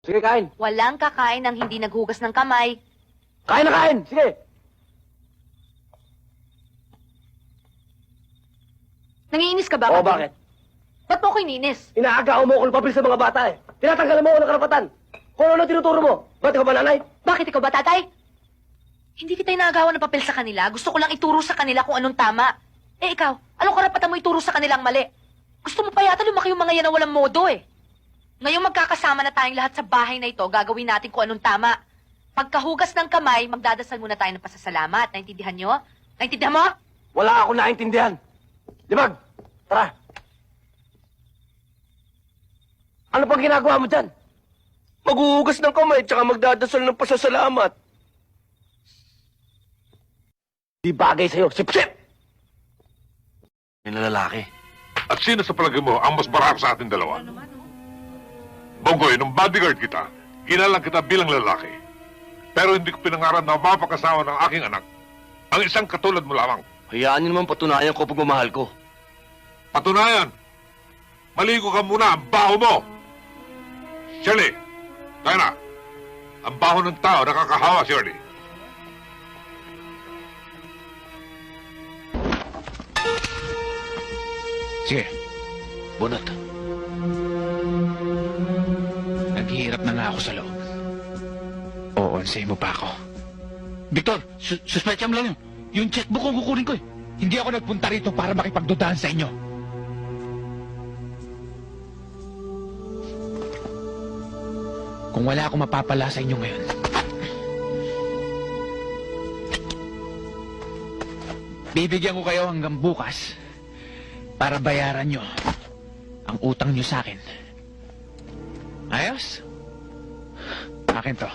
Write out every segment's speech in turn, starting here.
Sige, kain. Walang kakain ng hindi naghugas ng kamay. Kain na kain! Sige! Nangiinis ka ba? Oo, Kading? bakit? Ba't mo ko iniinis? Inaagaw mo ako ng papel sa mga bata eh. Tinatanggalan mo ako ng karapatan. Kung ano tinuturo mo. Ba't ikaw ba nanay? Bakit ikaw ba, tatay? Hindi kita inaagawan ng papel sa kanila. Gusto ko lang ituro sa kanila kung anong tama. Eh ikaw, anong karapatan mo ituro sa kanilang mali? Gusto mo pa yata lumaki yung mga yan na walang modo eh. Ngayong magkakasama na tayong lahat sa bahay na ito, gagawin natin kung anong tama. Pagkahugas ng kamay, magdadasal muna tayo ng pasasalamat. Naintindihan nyo? Naintindihan mo? Wala ako naintindihan. Libag! Tara! Ano pang ginagawa mo dyan? Maghuhugas ng kamay tsaka magdadasal ng pasasalamat. Di bagay sa'yo. Sip-sip! May lalaki. At sino sa palagay mo ang mas barako sa ating dalawa? Bonggoy, nung bodyguard kita, ginalang kita bilang lalaki. Pero hindi ko pinangarap na mapakasawa ng aking anak. Ang isang katulad mo lamang. Hayaan niyo naman patunayan ko pagmamahal ko. Patunayan, maligo ka muna ang baho mo. Shirley, tayo na. Ang baho ng tao nakakahawa, Shirley. Sige, Bunot. naghihirap na nga ako sa loob. Oonsayin mo pa ako. Victor, suspetsya mo lang yun. Yung checkbook ko kukunin ko eh. Hindi ako nagpunta rito para makipagdudahan sa inyo. Kung wala akong mapapala sa inyo ngayon, bibigyan ko kayo hanggang bukas para bayaran nyo ang utang nyo sa akin. Ayos? Akin to.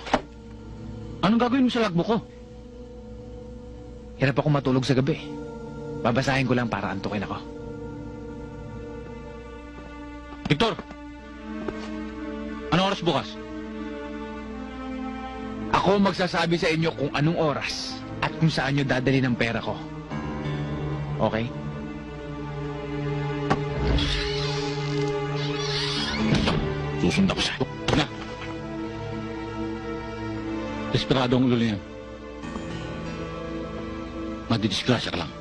Anong gagawin mo sa logbook ko? Hirap ako matulog sa gabi. Babasahin ko lang para antukin ako. Victor! Anong oras bukas? Ako magsasabi sa inyo kung anong oras at kung saan nyo dadali ng pera ko. Okay? Susundan ko siya. Na! Desperado ang ulo niya. Madidisgrasya ka lang.